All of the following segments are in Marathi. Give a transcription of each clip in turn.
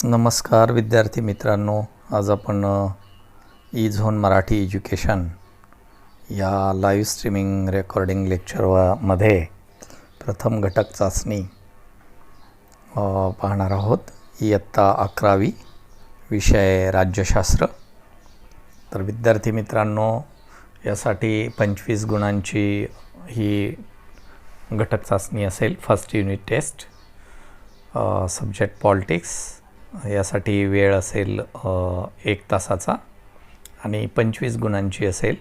नमस्कार विद्यार्थी मित्रांनो, आज आपण ई झोन मराठी एज्युकेशन या लाईव्ह स्ट्रीमिंग रेकॉर्डिंग लेक्चरमध्ये प्रथम घटक चाचणी पाहणार आहोत. इयत्ता 11वी, विषय राज्यशास्त्र. तर विद्यार्थी मित्रांनो, यासाठी 25 गुणांची ही घटक चाचणी असेल. First unit test, subject politics. यासाठी वेळ असेल 1 तासाचा आणि 25 गुणांची असेल.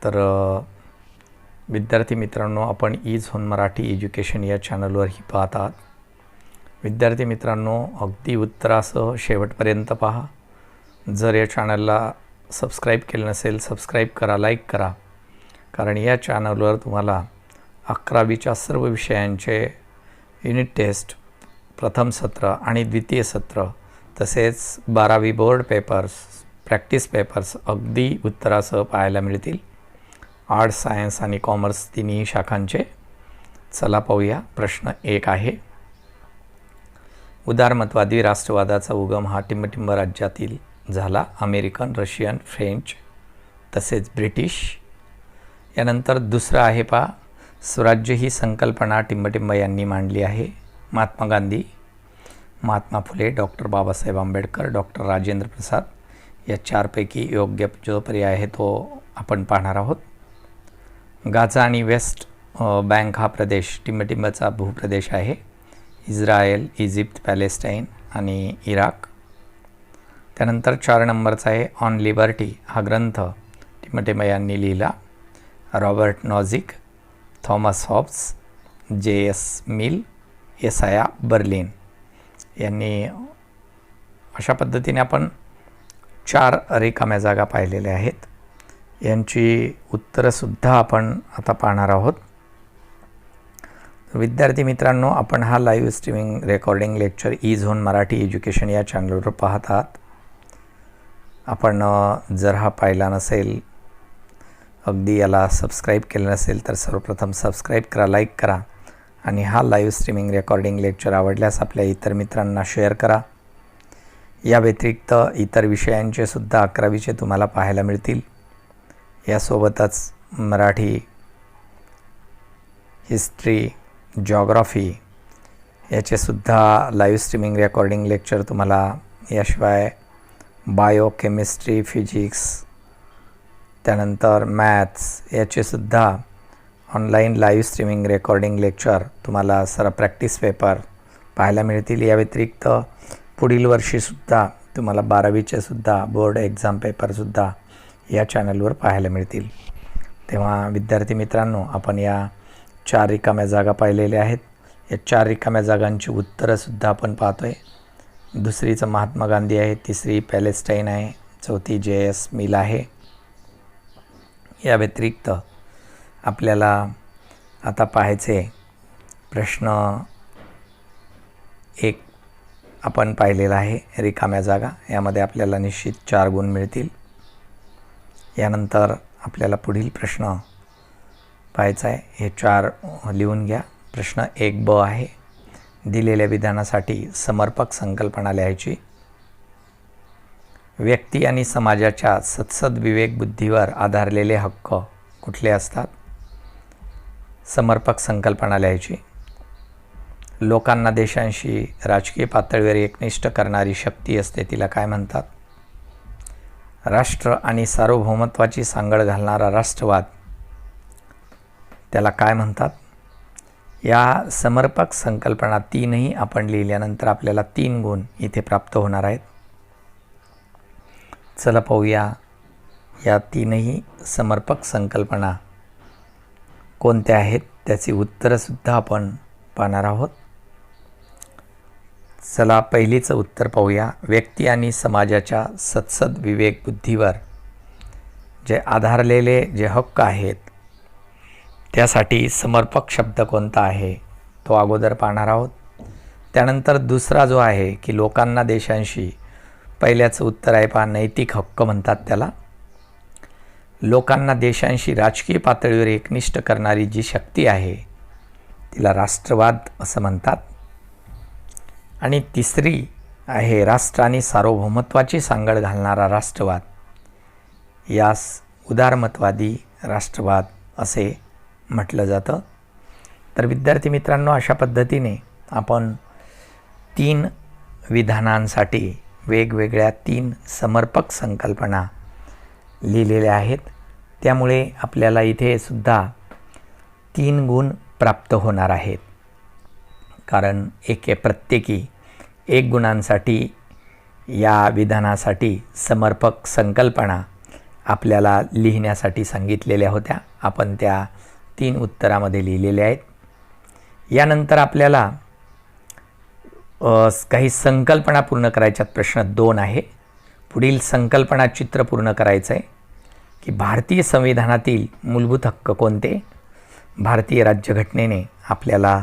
तर विद्यार्थी मित्रांनो, आपण ई झोन मराठी एज्युकेशन या चॅनलवर ही पाहत आहात. विद्यार्थी मित्रांनो, अगदी उत्तरासह शेवटपर्यंत पहा. जर या चॅनलला सबस्क्राईब केलं नसेल, सबस्क्राईब करा, लाईक करा, कारण या चॅनलवर तुम्हाला 11वीच्या सर्व विषयांचे युनिट टेस्ट, प्रथम सत्र आणि द्वितीय सत्र, तसेच 12वी बोर्ड पेपर्स, प्रॅक्टिस पेपर्स अगदी उत्तरासह पाहायला मिळतील. आर्ट्स, सायन्स आणि कॉमर्स तिन्ही शाखांचे. चला पाहूया. प्रश्न 1 आहे. उदारमतवादी राष्ट्रवादाचा उगम हा टिंबटिंब राज्यातील झाला. अमेरिकन, रशियन, फ्रेंच तसेच ब्रिटिश. यानंतर दुसरं आहे पहा. स्वराज्य ही संकल्पना टिंबटिंब यांनी मांडली आहे. Mahatma Gandhi, Mahatma Phule, doctor Babasaheb Ambedkar, doctor Rajendra Prasad. या चारपैकी योग्य जो पर्याय आहे तो आपण पाहणार आहोत. गाझा आणि वेस्ट बँक हा प्रदेश टिंबटिंबचा भूप्रदेश आहे. इस्रायल, इजिप्त, पॅलेस्टाईन आणि इराक. त्यानंतर 4 नंबरचा आहे. ऑन लिबर्टी हा ग्रंथ टिंबटिंब यांनी लिहिला. Robert Nozick, Thomas Hobbes, J S. Mill, Isaiah Berlin यांनी. अशा पद्धतीने आपण 4 रिकाम्या जागा पाहिलेल्या आहेत. यांची उत्तरंसुद्धा आपण आता पाहणार आहोत. विद्यार्थी मित्रांनो, आपण हा live streaming recording lecture E zone Marathi education या चॅनलवर पाहत आहात. आपण जर हा पाहिला नसेल, अगदी याला सबस्क्राईब केलं नसेल, तर सर्वप्रथम सबस्क्राईब करा, लाईक करा आणि हा लाईव्ह स्ट्रीमिंग रेकॉर्डिंग लेक्चर आवडल्यास आपल्या इतर मित्रांना शेअर करा. या व्यतिरिक्त इतर विषयांचे सुद्धा 11वीचे तुम्हाला पाहायला मिळतील. यासोबतच मराठी, हिस्ट्री, जॉग्राफी याचेसुद्धा लाईव्ह स्ट्रीमिंग रेकॉर्डिंग लेक्चर तुम्हाला, याशिवाय बायो, केमिस्ट्री, फिजिक्स, त्यानंतर मॅथ्स याचेसुद्धा online live streaming recording lecture तुम्हाला सर्व प्रॅक्टिस पेपर पाहायला मिळतील. या व्यतिरिक्त पुढील वर्षीसुद्धा तुम्हाला 12वीचेसुद्धा बोर्ड एक्झाम पेपरसुद्धा या चॅनलवर पाहायला मिळतील. तेव्हा विद्यार्थी मित्रांनो, आपण या 4 रिकाम्या जागा पाहिलेल्या आहेत. या 4 रिकाम्या जागांची उत्तरंसुद्धा आपण पाहतो आहे. दुसरीचं महात्मा गांधी आहे, तिसरी पॅलेस्टाईन आहे, चौथी जे.एस. मिल आहे. या व्यतिरिक्त आपल्याला आता पाहायचे प्रश्न 1 आपण पाहिलेला आहे, रिकाम्या जागा. यामध्ये आपल्याला निश्चित 4 गुण मिळतील. यानंतर आपल्याला पुढील प्रश्न पाहायचा आहे. हे 4 लिहून घ्या. प्रश्न 1ब आहे. दिलेल्या विधानासाठी समर्पक संकल्पना लिहायची. व्यक्ती आणि समाजाच्या सत्सद विवेक बुद्धीवर आधारलेले हक्क कुठले असतात? समर्पक संकल्पना लिहायची. लोकांना देशांशी राजकीय पातळीवर एकनिष्ठ करणारी शक्ती असते, तिला काय म्हणतात? राष्ट्र आणि सार्वभौमत्वाची सांगड घालणारा राष्ट्रवाद, त्याला काय म्हणतात? या समर्पक संकल्पना 3ही आपण लिहिल्यानंतर आपल्याला 3 गुण इथे प्राप्त होणार आहेत. चला पाहूया या 3ही समर्पक संकल्पना कोणत्या आहेत, त्याची उत्तरंसुद्धा आपण पाहणार आहोत. चला पहिलीचं उत्तर पाहूया. व्यक्ती आणि समाजाच्या सत्सद विवेक बुद्धीवर जे आधारलेले जे हक्क आहेत, त्यासाठी समर्पक शब्द कोणता आहे तो अगोदर पाहणार आहोत. त्यानंतर दुसरा जो आहे की लोकांना देशांशी, पहिल्याचं उत्तर आहे पहा, नैतिक हक्क म्हणतात त्याला. लोकांना देशांशी राजकीय पातळीवर एकनिष्ठ करणारी जी शक्ती आहे तिला राष्ट्रवाद असं म्हणतात. आणि तिसरी आहे राष्ट्र आणि सार्वभौमत्वाची सांगड घालणारा राष्ट्रवाद, यास उदारमतवादी राष्ट्रवाद असे म्हटलं जातं. तर विद्यार्थी मित्रांनो, अशा पद्धतीने आपण 3 विधानांसाठी वेगवेगळ्या 3 समर्पक संकल्पना लिहिलेल्या आहेत. त्यामुळे आपल्याला इथे सुद्धा 3 गुण प्राप्त होणार आहेत, कारण प्रत्येकी 1 गुणांसाठी या विधानासाठी समर्पक संकल्पना आपल्याला लिहिण्यासाठी सांगितलेल्या होत्या. आपण त्या 3 उत्तरामध्ये लिहिलेल्या आहेत. यानंतर आपल्याला काही संकल्पना पूर्ण करायच्यात. प्रश्न 2 आहे. पुढील संकल्पना चित्र पूर्ण करायचं आहे की भारतीय संविधानातील मूलभूत हक्क कोणते? भारतीय राज्यघटनेने आपल्याला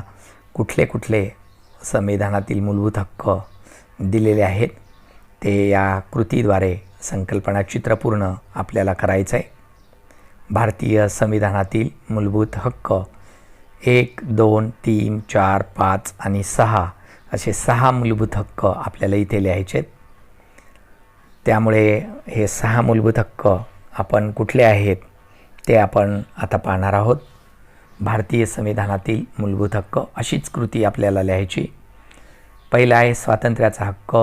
कुठले कुठले संविधानातील मूलभूत हक्क दिलेले आहेत ते या कृतीद्वारे संकल्पना चित्र पूर्ण आपल्याला करायचं आहे. भारतीय संविधानातील मूलभूत हक्क 1, 2, 3, 4, 5 आणि 6 असे 6 मूलभूत हक्क आपल्याला इथे लिहायचे आहेत. त्यामुळे हे 6 मूलभूत हक्क आपण कुठले आहेत ते आपण आता पाहणार आहोत. भारतीय संविधानातील मूलभूत हक्क अशीच कृती आपल्याला लिहायची. पहिला आहे स्वातंत्र्याचा हक्क,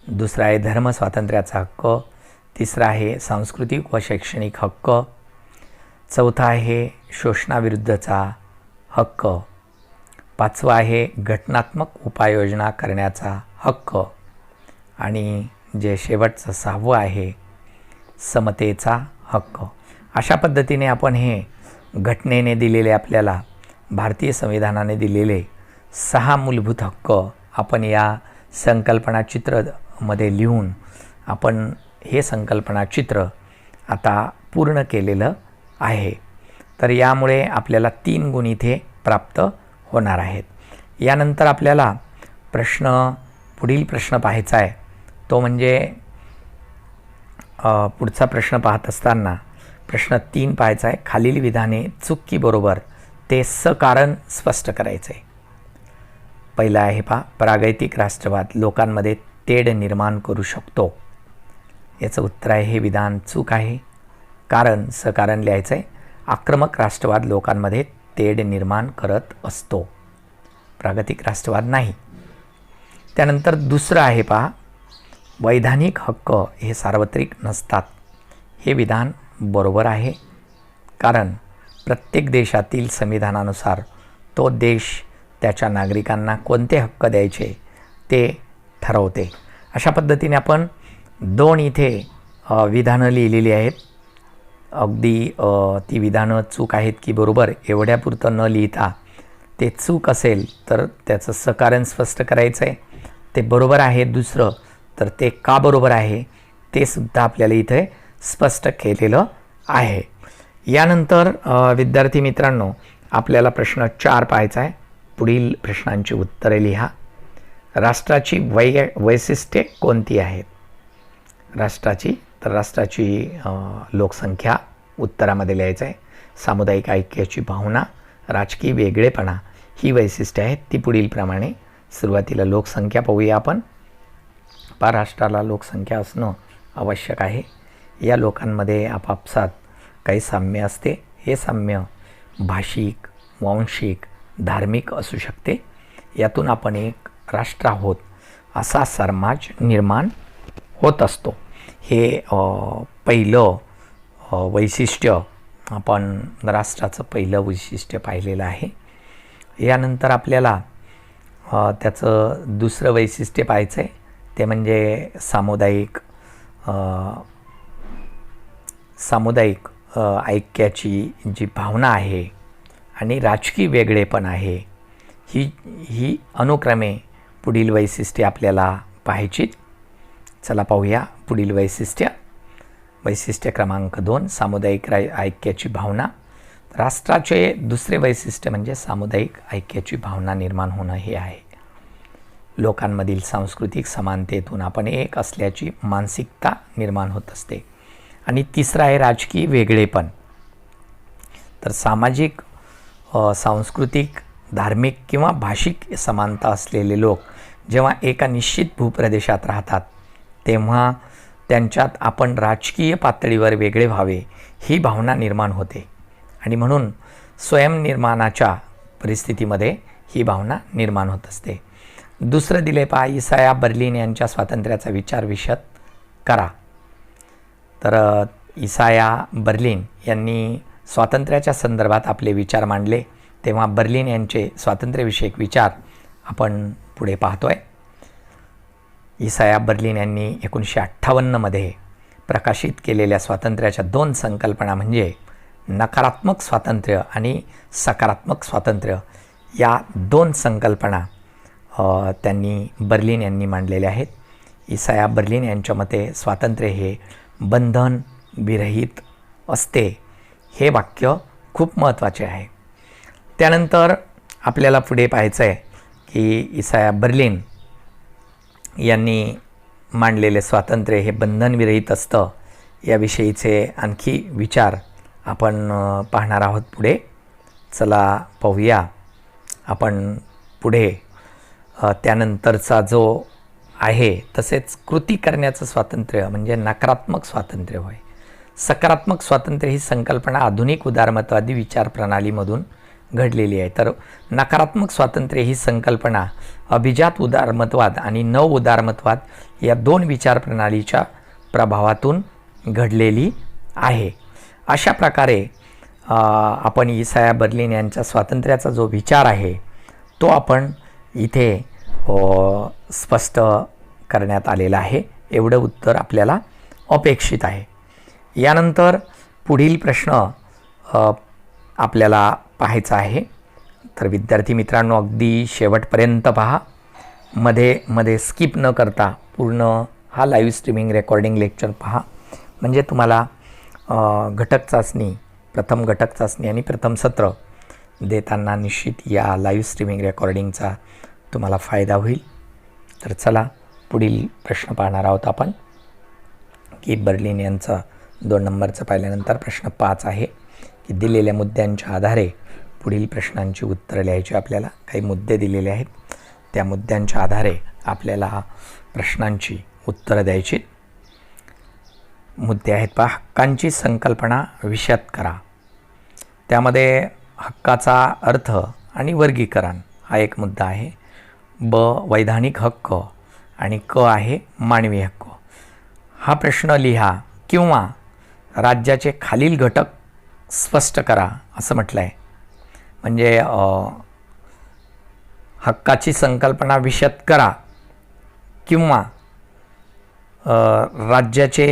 दुसरा आहे धर्म स्वातंत्र्याचा हक्क, तिसरा आहे सांस्कृतिक व शैक्षणिक हक्क, चौथा आहे शोषणाविरुद्धचा हक्क, 5वा आहे घटनात्मक उपाययोजना करण्याचा हक्क आणि जे शेवटचं 6वं आहे समतेचा हक्क. अशा पद्धतीने आपण हे घटनेने दिलेले आपल्याला भारतीय संविधानाने दिलेले 6 मूलभूत हक्क आपण या संकल्पना चित्रमध्ये लिहून आपण हे संकल्पना चित्र आता पूर्ण केलेलं आहे. तर यामुळे आपल्याला 3 गुण इथे प्राप्त होणार आहेत. यानंतर आपल्याला पुढील प्रश्न पाहायचा आहे. तो म्हणजे पुढचा प्रश्न पाहत असताना प्रश्न 3 पाहायचा आहे. खालील विधाने चूक की बरोबर ते सकारण स्पष्ट करायचे. पहिला आहे प्रागैतिक राष्ट्रवाद लोकांमध्ये तेढ निर्माण करू शकतो. याचं उत्तर आहे हे विधान चूक आहे. कारण सकारण लिहायचं आहे. आक्रमक राष्ट्रवाद लोकांमध्ये तेढ निर्माण करत असतो, प्रागतिक राष्ट्रवाद नाही. त्यानंतर दुसरं आहे वैधानिक हक्क हे सार्वत्रिक नसतात. हे विधान बरोबर आहे, कारण प्रत्येक देशातील संविधानानुसार तो देश त्याच्या नागरिकांना कोणते हक्क द्यायचे ते ठरवते. अशा पद्धतीने आपण 2 इथे विधानं लिहिलेली आहेत. अगदी ती विधानं चूक आहेत की बरोबर एवढ्यापुरतं न लिहिता ते चूक असेल तर त्याचं सकारण स्पष्ट करायचं आहे. ते बरोबर आहे दुसरं तर ते का बरोबर आहे ते सुद्धा आपल्याला इथे स्पष्ट केलेलं आहे. यानंतर विद्यार्थी मित्रांनो, आपल्याला प्रश्न 4 पाहायचा आहे. पुढील प्रश्नांची उत्तरे लिहा. राष्ट्राची वैशिष्ट्ये कोणती आहेत? राष्ट्राची लोकसंख्या उत्तरामध्ये लिहायचं आहे. सामुदायिक ऐक्याची भावना, राजकीय वेगळेपणा ही वैशिष्ट्ये आहेत. ती पुढीलप्रमाणे. सुरुवातीला लोकसंख्या पाहूया आपण. राष्ट्राला लोकसंख्या असणं आवश्यक आहे. या लोकांमध्ये आपापसात काही साम्य असते. हे साम्य भाषिक, वांशिक, धार्मिक असू शकते. यातून आपण एक राष्ट्र आहोत असा समाज निर्माण होत असतो. हे पहिलं वैशिष्ट्य आपण राष्ट्राचं पहिलं वैशिष्ट्य पाहिलेलं आहे. यानंतर आपल्याला त्याचं दुसरं वैशिष्ट्य पाहायचं आहे. ते म्हणजे सामुदायिक ऐक्याची जी भावना आहे आणि राजकीय वेगळेपण आहे, ही अनुक्रमे पुढील वैशिष्ट्ये आपल्याला पाहायची. चला पाहूया पुढील वैशिष्ट्य क्रमांक 2 सामुदायिक ऐक्याची भावना. राष्ट्राचे दुसरे वैशिष्ट्य म्हणजे सामुदायिक ऐक्याची भावना निर्माण होणं हे आहे. लोकांमधील सांस्कृतिक समानतेतून आपण एक असल्याची मानसिकता निर्माण होत असते. आणि तिसरा आहे राजकीय वेगळेपण. तर सामाजिक, सांस्कृतिक, धार्मिक किंवा भाषिक समानता असलेले लोक जेव्हा एका निश्चित भूप्रदेशात राहतात तेव्हा त्यांच्यात आपण राजकीय पातळीवर वेगळे व्हावे ही भावना निर्माण होते आणि म्हणून स्वयंनिर्माणाच्या परिस्थितीमध्ये ही भावना निर्माण होत असते. दुसरं दिले पहा, इसाया बर्लिन यांच्या स्वातंत्र्याचा विचार विशद करा. तर इसाया बर्लिन यांनी स्वातंत्र्याच्या संदर्भात आपले विचार मांडले, तेव्हा बर्लिन यांचे स्वातंत्र्यविषयक विचार आपण पुढे पाहतो आहे. इसाया बर्लिन यांनी 1958मध्ये प्रकाशित केलेल्या स्वातंत्र्याच्या 2 संकल्पना म्हणजे नकारात्मक स्वातंत्र्य आणि सकारात्मक स्वातंत्र्य या 2 संकल्पना त्यांनी बर्लिन यांनी मांडलेल्या आहेत. इसाया बर्लिन यांच्या मते स्वातंत्र्य हे बंधन विरहित असते. हे वाक्य खूप महत्त्वाचे आहे. त्यानंतर आपल्याला पुढे पाहायचं आहे की इसाया बर्लिन यांनी मांडलेले स्वातंत्र्य हे बंधनविरहित असतं याविषयीचे आणखी विचार आपण पाहणार आहोत पुढे. चला पाहूया आपण पुढे. त्यानंतरचा जो आहे तसेच कृती करण्याचं स्वातंत्र्य म्हणजे नकारात्मक स्वातंत्र्य होय. सकारात्मक स्वातंत्र्य ही संकल्पना आधुनिक उदारमतवादी विचारप्रणालीमधून घडलेली आहे. तर नकारात्मक स्वातंत्र्य ही संकल्पना अभिजात उदारमतवाद आणि नव उदारमतवाद या 2 विचारप्रणालीच्या प्रभावातून घडलेली आहे. अशा प्रकारे आपण इसाया बर्लिन यांच्या स्वातंत्र्याचा जो विचार आहे तो आपण इथे स्पष्ट करण्यात आलेला आहे. एवढं उत्तर आपल्याला अपेक्षित आहे. यानंतर पुढील प्रश्न आपल्याला पाहायचा आहे. तर विद्यार्थी मित्रांनो अगदी शेवटपर्यंत पहा, मध्ये स्किप न करता पूर्ण हा लाईव्ह स्ट्रीमिंग रेकॉर्डिंग लेक्चर पहा, म्हणजे तुम्हाला घटक चाचणी, प्रथम घटक चाचणी आणि प्रथम सत्र देताना निश्चित या लाईव्ह स्ट्रीमिंग रेकॉर्डिंगचा तुम्हाला फायदा होईल. तर चला पुढील प्रश्न पाहणार आहोत आपण की बर्लिन यांचा 2 नंबरचं पाहिल्यानंतर प्रश्न 5 आहे की दिलेल्या मुद्द्यांच्या आधारे पुढील प्रश्नांची उत्तरं लिहायची. आपल्याला काही मुद्दे दिलेले आहेत, त्या मुद्द्यांच्या आधारे आपल्याला प्रश्नांची उत्तरं द्यायची. मुद्दे आहेत पहा. हक्कांची संकल्पना विशद करा. त्यामध्ये हक्काचा अर्थ आणि वर्गीकरण हा एक मुद्दा आहे. ब वैधानिक हक्क आणि क आहे मानवी हक्क. हा प्रश्न लिहा किंवा राज्याचे खालील घटक स्पष्ट करा असं म्हटलं आहे. म्हणजे हक्काची संकल्पना विशद करा किंवा राज्याचे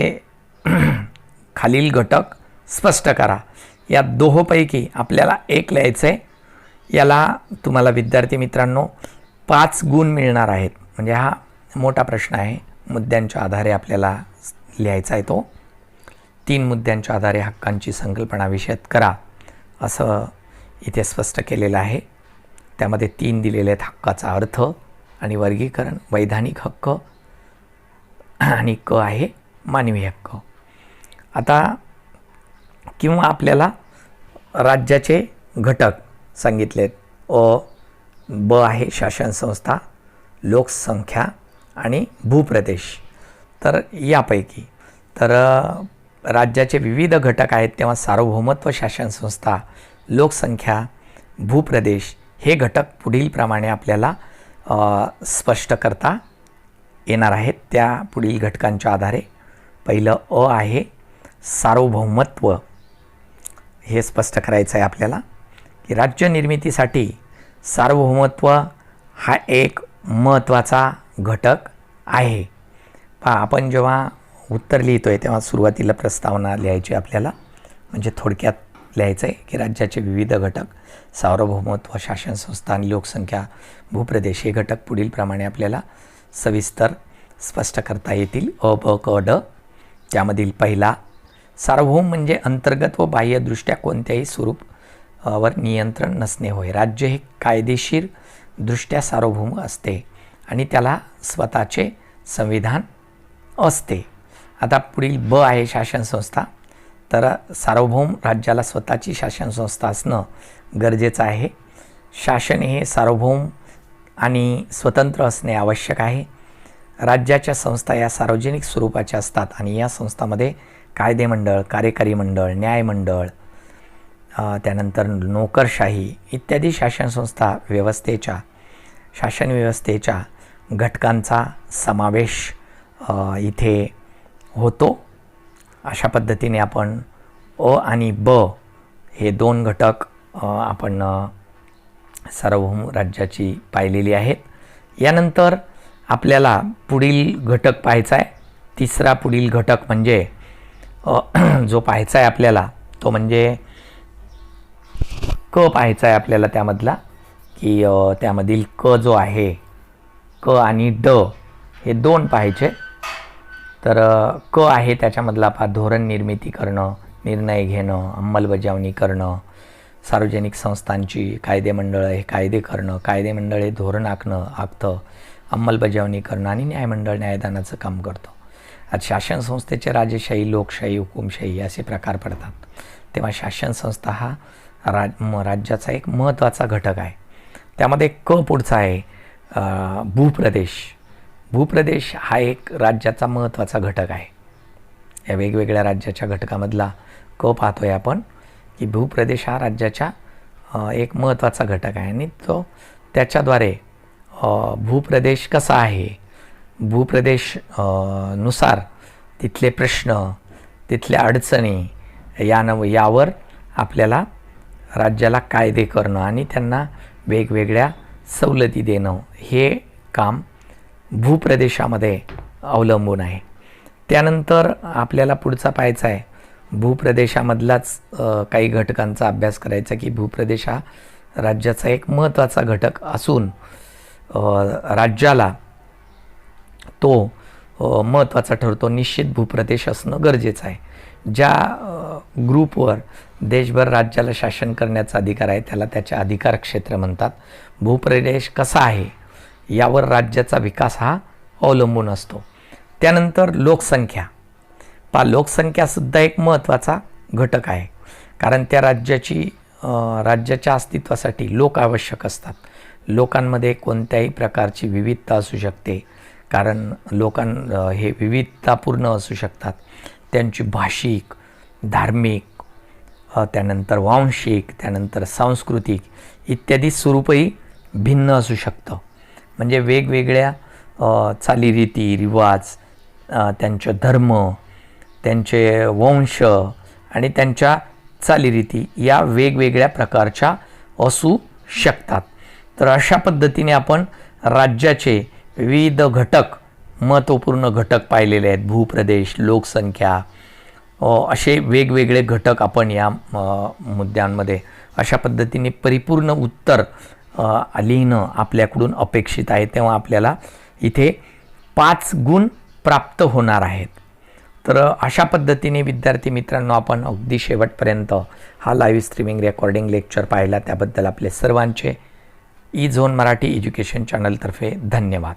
खालील घटक स्पष्ट करा, या दोहोपैकी आपल्याला एक लिहायचं आहे. याला तुम्हाला विद्यार्थी मित्रांनो 5 गुण मिळणार आहेत. म्हणजे हा मोठा प्रश्न आहे. मुद्द्यांच्या आधारे आपल्याला लिहायचा आहे तो. 3 मुद्द्यांच्या आधारे हक्कांची संकल्पना विशद करा असं इथे स्पष्ट केलेलं आहे. त्यामध्ये 3 दिलेले आहेत. हक्काचा अर्थ आणि वर्गीकरण, वैधानिक हक्क आणि क आहे मानवी हक्क. आता किंवा आपल्याला राज्याचे घटक सांगितलेत. ब आहे शासन संस्था, लोकसंख्या आणि भूप्रदेश. तर यापैकी तर राज्याचे विविध घटक आहेत, तेव्हा सार्वभौमत्व, शासन संस्था, लोकसंख्या, भूप्रदेश हे घटक पुढीलप्रमाणे आपल्याला स्पष्ट करता येणार आहेत. त्या पुढील घटकांच्या आधारे पहिलं आहे सार्वभौमत्व. हे स्पष्ट करायचं आहे आपल्याला की राज्य निर्मितीसाठी सार्वभौमत्व हा एक महत्त्वाचा घटक आहे. पहा, आपण जेव्हा उत्तर लिहितो आहे तेव्हा सुरुवातीला प्रस्तावना लिहायची आपल्याला, म्हणजे थोडक्यात लिहायचं आहे की राज्याचे विविध घटक सार्वभौमत्व, शासन संस्था आणि लोकसंख्या, भूप्रदेश हे घटक पुढीलप्रमाणे आपल्याला सविस्तर स्पष्ट करता येतील. अ, ब, क, ड. त्यामधील पहिला सार्वभौम म्हणजे अंतर्गत व बाह्यदृष्ट्या कोणत्याही स्वरूपावर नियंत्रण नसणे होय. राज्य हे कायदेशीर दृष्ट्या सार्वभौम असते आणि त्याला स्वतःचे संविधान असते. आता पुढील ब आहे शासन संस्था. तर सार्वभौम राज्याला स्वतःची शासन संस्था असणं गरजेचं आहे. शासन हे सार्वभौम आणि स्वतंत्र असणे आवश्यक आहे. राज्याच्या संस्था या सार्वजनिक स्वरूपाच्या असतात आणि या संस्थांमध्ये कायदे मंडळ, कार्यकारी मंडळ, न्यायमंडळ, त्यानंतर नोकरशाही इत्यादी शासन व्यवस्थेच्या घटकांचा समावेश इथे होतो. अशा पद्धतीने आपण अ आणि ब हे 2 घटक आपण सार्वभौम राज्याची पाहिलेली आहेत. यानंतर आपल्याला पुढील घटक पाहायचा आहे. तिसरा पुढील घटक म्हणजे जो पाहायचा आहे आपल्याला तो म्हणजे क पाहायचा आहे आपल्याला त्यामधला, की त्यामधील क जो आहे, क आणि ड हे 2 पाहायचे. तर क आहे त्याच्यामधला धोरण निर्मिती करणं, निर्णय घेणं, अंमलबजावणी करणं, सार्वजनिक संस्थांची कायदे मंडळ हे कायदे करणं, कायदे मंडळ हे धोरण आखतं, अंमलबजावणी करणं आणि न्यायमंडळ न्यायदानाचं काम करतं. आज शासन संस्थेचे राजेशाही, लोकशाही, हुकुमशाही असे प्रकार पडतात. तेव्हा शासन संस्था हा राज्याचा एक महत्त्वाचा घटक आहे. त्यामध्ये क पुढचा आहे भूप्रदेश. भूप्रदेश हा एक राज्याचा महत्त्वाचा घटक आहे. या वेगवेगळ्या राज्याच्या घटकामधला क पाहतोय आपण, की भूप्रदेश हा राज्याच्या एक महत्त्वाचा घटक आहे आणि तो त्याच्याद्वारे भूप्रदेश कसा आहे, भूप्रदेश नुसार तिथले प्रश्न, तिथल्या अडचणी यावर आपल्याला राज्याला कायदे करणं आणि त्यांना वेगवेगळ्या सवलती देणं हे काम भूप्रदेशामध्ये अवलंबून आहे. त्यानंतर आपल्याला पुढचा पाहायचा आहे भूप्रदेशामधलाच काही घटकांचा अभ्यास करायचा, की भूप्रदेश हा राज्याचा एक महत्त्वाचा घटक असून राज्याला तो महत्त्वाचा ठरतो. निश्चित भूप्रदेश असणं गरजेचं आहे. ज्या ग्रुपवर देशभर राज्याला शासन करण्याचा अधिकार आहे त्याला त्याचे अधिकार क्षेत्र म्हणतात. भूप्रदेश कसा आहे यावर राज्याचा विकास हा अवलंबून असतो. त्यानंतर लोकसंख्या. लोकसंख्यासुद्धा एक महत्त्वाचा घटक आहे, कारण त्या राज्याच्या अस्तित्वासाठी लोक आवश्यक असतात. लोकांमध्ये कोणत्याही प्रकारची विविधता असू शकते, कारण हे विविधतापूर्ण असू शकतात. त्यांची भाषिक, धार्मिक, त्यानंतर वांशिक, त्यानंतर सांस्कृतिक इत्यादी स्वरूपही भिन्न असू शकतं. म्हणजे वेगवेगळ्या चालीरीती, रिवाज, त्यांचे धर्म, त्यांचे वंश आणि त्यांच्या चालीरीती या वेगवेगळ्या प्रकारच्या असू शकतात. तर अशा पद्धतीने आपण राज्याचे विविध घटक, महत्त्वपूर्ण घटक पाहिलेले आहेत. भूप्रदेश, लोकसंख्या असे वेगवेगळे घटक आपण या मुद्द्यांमध्ये अशा पद्धतीने परिपूर्ण उत्तर लिहिणं आपल्याकडून अपेक्षित आहे. तेव्हा आपल्याला इथे 5 गुण प्राप्त होणार आहेत. तर अशा पद्धतीने विद्यार्थी मित्रांनो आपण अगदी शेवटपर्यंत हा लाईव्ह स्ट्रीमिंग रेकॉर्डिंग लेक्चर पाहिला त्याबद्दल आपले सर्वांचे ई झोन मराठी एज्युकेशन चॅनलतर्फे धन्यवाद.